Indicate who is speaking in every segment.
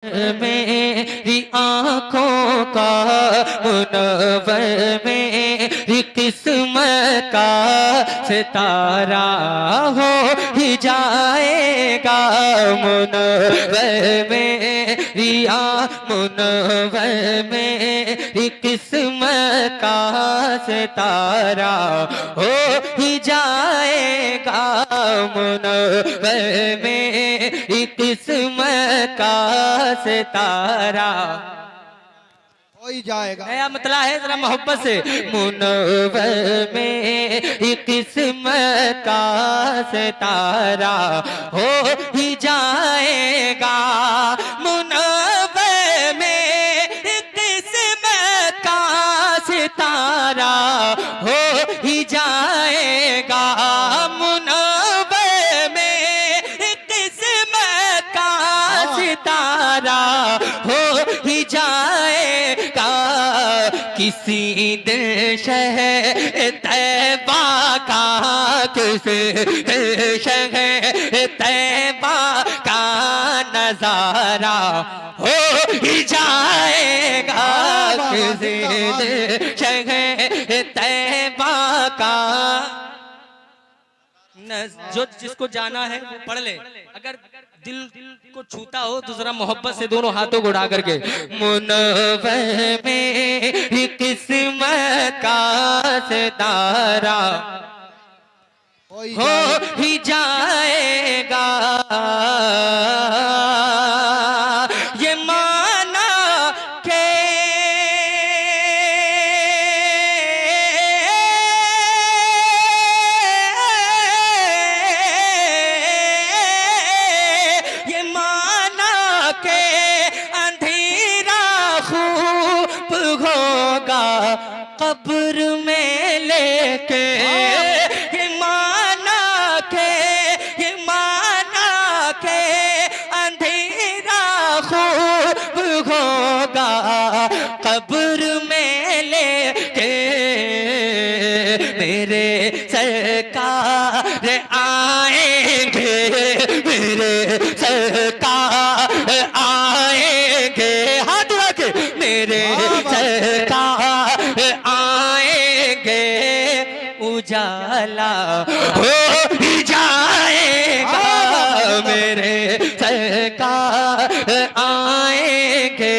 Speaker 1: मेरी आँखों का मुनव्वर मेरी किस्मत का सितारा हो ही जाएगा। मुनव्वर मेरी मुनव्वर मेरी किस्मत का सितारा हो ही जाएगा। मुनव्वर मेरी किस्मत का सितारा
Speaker 2: हो ही जाएगा।
Speaker 1: नया मतला है जरा मोहब्बत से। मुनव्वर में किस्मत का सितारा हो ही जाएगा। मुनव्वर में किस्मत का सितारा हो ही जाएगा। मुनव्वर में किस्मत का सितारा हो ही जाएगा। किसी दिन शहर तैबा का, किसी दिन शहर तैबा का नजारा हो ही जाएगा। किसी दिन शहर तैबा का जो जिसको जाना है वो पढ़ ले। अगर दिल को छूता हो तो जरा मोहब्बत से दोनों हाथों को उठा करके। मुनव्वर में किस्मत का सितारा हो ही जाएगा। ये माना के कब्र में लेके। ये माना के अंधेरा खूब होगा कब्र में लेके। मेरे सरकार आएंगे, मेरे सरकार आएंगे। हाथ उठा के मेरे सरकार आएंगे। उजाला हो ही जाएगा। मेरे सरकार आएंगे।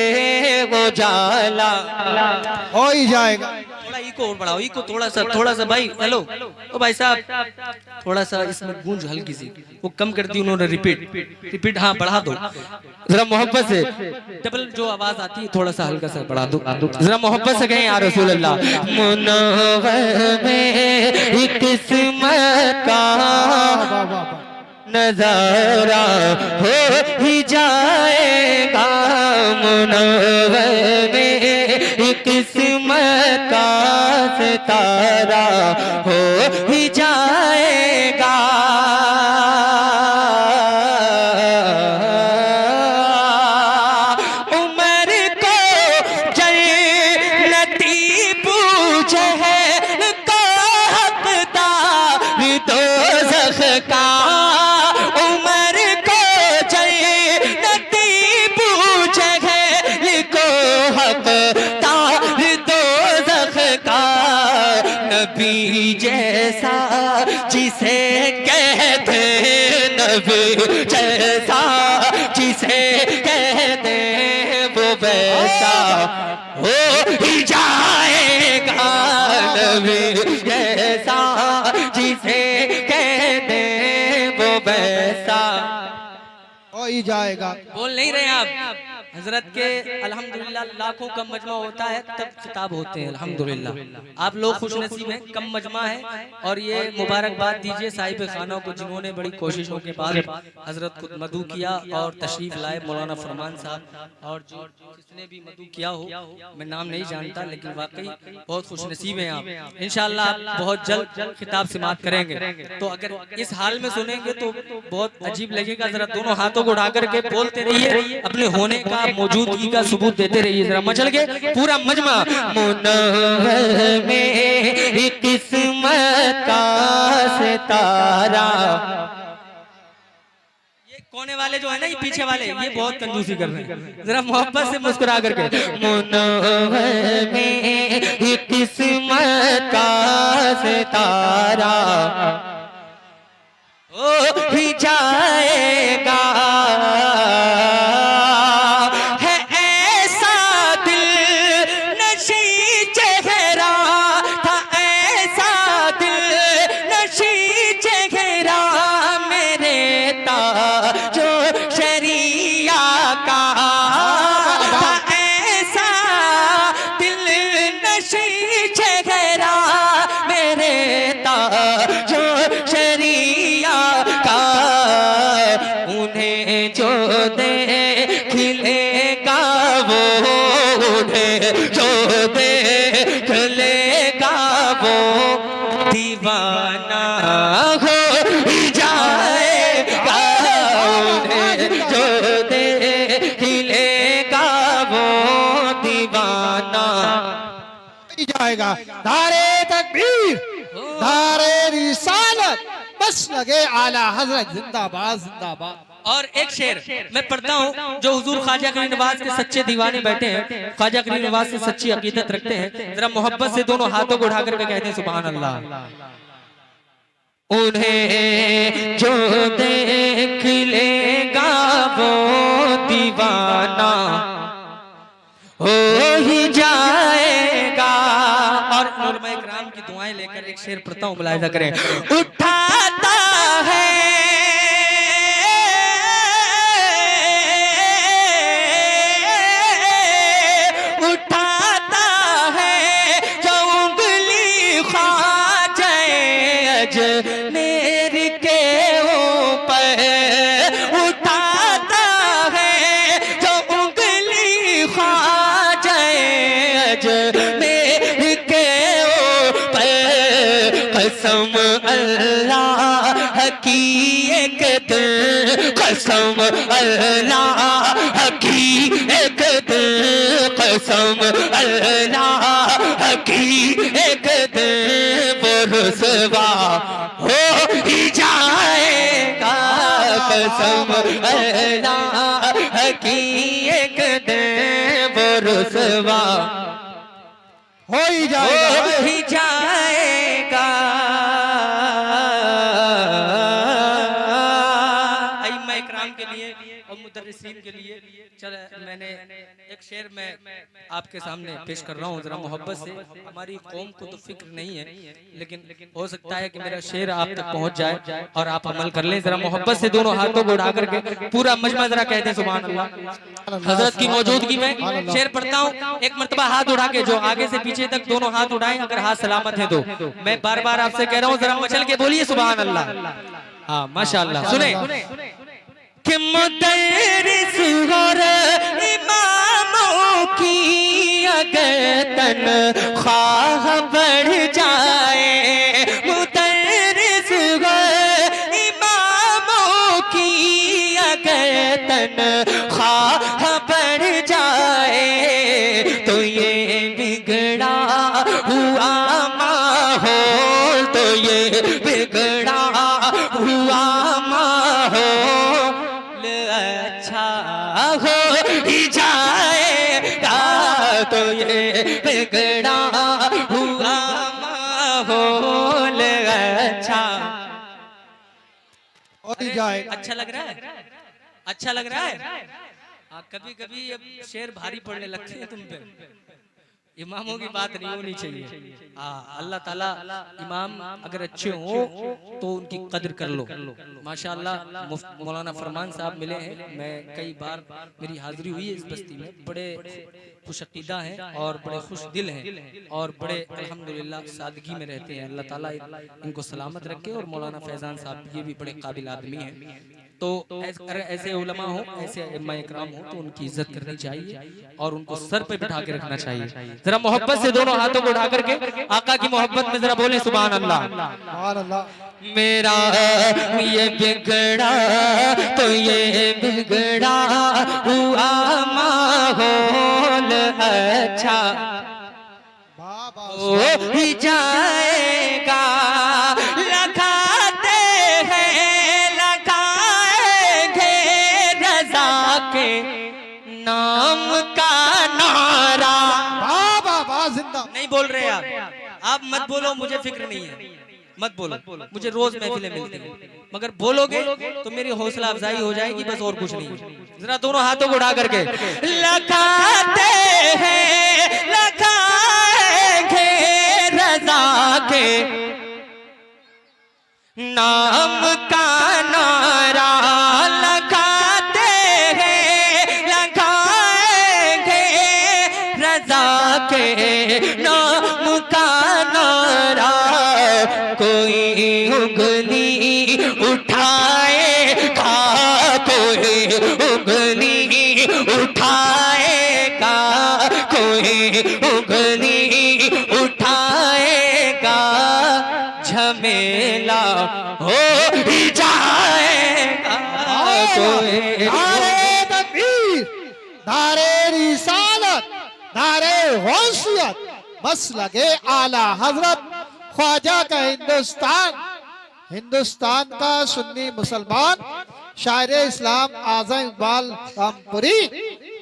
Speaker 1: उजाला
Speaker 2: हो ही जाएगा।
Speaker 1: थोड़ा इको और बढ़ाओ, इको थोड़ा सा भाई। हेलो ओ भाई साहब, थोड़ा सा इसमें गूंज हल्की सी वो कम कर दी उन्होंने। रिपीट हाँ बढ़ा दो जरा मोहब्बत से। डबल जो आवाज आती है थोड़ा सा हल्का सा बढ़ा दो जरा मोहब्बत से कहें या रसूल अल्लाह। मुनव्वर में किस्मत का नजारा हो ही जाएगा। मुनव्वर में किस्मत का सितारा हो ही जाएगा। उमर को जन्नती पूछे है का हकदार दोज़ख का। उमर को जन्नती पूछे है लिखो हकदार दोज़ख का। नबी जैसा जिसे कहते, नबी जैसा जिसे कहते वो वैसा हो ही जाएगा। नबी जैसा जिसे कहते वो वैसा
Speaker 2: हो ही जाएगा।
Speaker 1: बोल नहीं रहे आप। हजरत के अल्हम्दुलिल्लाह लाखों का मजमा होता है तब खिताब होते हैं। अल्हम्दुलिल्लाह आप लोग खुश नसीब हैं, कम मजमा है। और ये मुबारकबाद दीजिए साहिब खानों को जिन्होंने बड़ी कोशिशों के बाद हजरत खुद मदू किया और तशरीफ लाए। मौलाना फरमान साहब और जो जिसने भी मदू किया हो, मैं नाम नहीं जानता लेकिन वाकई बहुत खुश नसीब हैं आप। इंशाअल्लाह आप बहुत जल्द खिताब समाप्त करेंगे। तो अगर इस हाल में सुनेंगे तो बहुत अजीब लगेगा। जरा दोनों हाथों को उठा करके बोलते रहिए, अपने होने का मौजूदगी का सबूत देते रहिए। जरा मचल के पूरा मजमा। मुनव्वर में किस्मत का सितारा। ये कोने वाले जो है ना, ये पीछे वाले, ये बहुत कंजूसी कर रहे हैं। जरा मोहब्बत से मुस्कुरा करके, मुनव्वर में किस्मत का सितारा ओ ही जाएगा, है ऐसा दिल नशी चेहरा था, ऐसा दिल नशी चेहरा मेरे ताजो शरिया का था, ऐसा दिल नशी चेहरा मेरे ताजो शरिया का, उन्हें जो देख लेगा वो, उन्हें जो देख लेगा वो दीवाना हो जाएगा, उन्हें जो देख लेगा वो दीवाना
Speaker 2: हो ही जाएगा। नारे तकबीर, नारे रिसालत, बस लगे आला हजरत जिंदाबाद जिंदाबाद।
Speaker 1: और एक शेर मैं पढ़ता हूँ जो हुजूर ख्वाजा करीम नवाज के सच्चे दीवाने बैठे हैं, ख्वाजा करीम नवाज से सच्ची अकीदत रखते हैं, जरा मोहब्बत से दोनों हाथों को उठा करके कहते हैं सुभान अल्लाह। उन्हें जो देख लेगा वो दीवाना हो ही जाएगा। और उलमा इकराम की दुआएं लेकर एक शेर पढ़ता हूँ, मुलाहिजा करें। उठाता है अजमेर के ऊपर, उठाता है जो उंगली ख्वाजा अजमेर के ऊपर, कसम अल्लाह की एक दिन, कसम अल्लाह की एक दिन, कसम अल्लाह की एक दिन रुसवा हो ही जाएगा, कसम अल्लाह की एक दिन वो रुसवा
Speaker 2: हो ही जाएगा,
Speaker 1: हो ही जाएगा। अइम्मा इकराम के लिए और मुदर्रिसीन के लिए चल मैंने एक शेर में आपके सामने पेश कर रहा हूँ, जरा मोहब्बत से। हमारी कौम को तो फिक्र नहीं है, लेकिन हो सकता है कि मेरा शेर आप तक पहुँच जाए और आप अमल कर लें। जरा मोहब्बत से दोनों हाथों को उठा करके पूरा मजमा जरा कहते हैं सुभान अल्लाह। हजरत की मौजूदगी में शेर पढ़ता हूँ, एक मरतबा हाथ उठा के, जो आगे से पीछे तक दोनों हाथ उठाएं, अगर हाथ सलामत है तो। मैं बार बार आपसे कह रहा हूँ, जरा मचल के बोलिए सुभान अल्लाह। हाँ माशाअल्लाह। सुने कि मुदर्रिस और इमामों की अगर तनख्वाह बढ़ जाए, मुदर्रिस और इमामों की अगर तनख्वाह बढ़ जाए, तो ये बिगड़ा हुआ माहौल, तो ये बिगड़ा हुआ माहौल अच्छा हो ही जाएगा, तो ये बिगड़ा हुआ माहौल अच्छा
Speaker 2: हो ही जाएगा।
Speaker 1: अच्छा लग रहा है, अच्छा लग रहा है। कभी कभी अब शेर भारी पड़ने लगते हैं तुम पे, इमामों की बात नहीं होनी चाहिए। अल्लाह ताला इमाम अगर अच्छे हो तो उनकी कदर कर लो। माशाअल्लाह मौलाना फरमान साहब मिले हैं, मैं कई बार मेरी हाजिरी हुई है इस बस्ती में, बड़े खुशअकीदा हैं और बड़े खुश दिल हैं और बड़े अल्हम्दुलिल्लाह सादगी में रहते हैं। अल्लाह ताला इनको सलामत रखे। और मौलाना फैजान साहब ये भी बड़े काबिल आदमी हैं। तो ऐसे उलमा हो, ऐसे इमाम इकराम हो तो उनकी इज्जत करनी चाहिए और उनको सर पे बिठा के रखना चाहिए। जरा मोहब्बत से दोनों हाथों को उठा करके आका की मोहब्बत में जरा बोले सुभान अल्लाह।
Speaker 2: सुभान अल्लाह।
Speaker 1: मेरा ये बिगड़ा तो ये बिगड़ा हुआ माहौल अच्छा हो ही जाएगा। लगाते हैं लगाएंगे नाम का नारा।
Speaker 2: बाबा बा जिंदा।
Speaker 1: नहीं बोल रहे आप मत बोलो, मुझे फिक्र नहीं है, मत बोलो, मुझे रोज महफिलें मिलती हैं, मगर बोलोगे तो मेरी हौसला अफजाई हो जाएगी, बस और कुछ नहीं। जरा दोनों हाथों को उठा करके लखाते हैं लखाएंगे रजा के नाम का नारा, लगाते हैं लगाएंगे रजा के नाम का नारा। कोई उंगली उठाएगा, कोई उंगली उठाएगा, कोई उंगली उठाएगा, झमेला हो ही जाएगा।
Speaker 2: नारे तकबीर, नारे रिसालत, नारे गौसियत, बस लगे आला हजरत ख्वाजा का हिंदुस्तान। हिंदुस्तान का सुन्नी मुसलमान शायर इस्लाम आज़म इकबाल रामपुरी,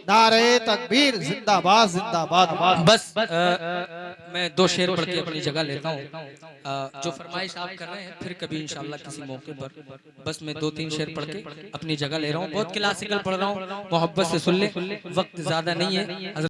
Speaker 2: नारे तकबीर, जिंदाबाद जिंदाबाद।
Speaker 1: बस मैं 2 शेर पढ़ के अपनी जगह लेता हूँ। जो फरमाइश आप कर रहे हैं फिर कभी इंशाल्लाह किसी मौके पर, बस मैं 2-3 शेर पढ़ के अपनी जगह ले रहा हूँ। बहुत क्लासिकल पढ़ रहा हूँ, मोहब्बत से सुन ले, वक्त ज्यादा नहीं है।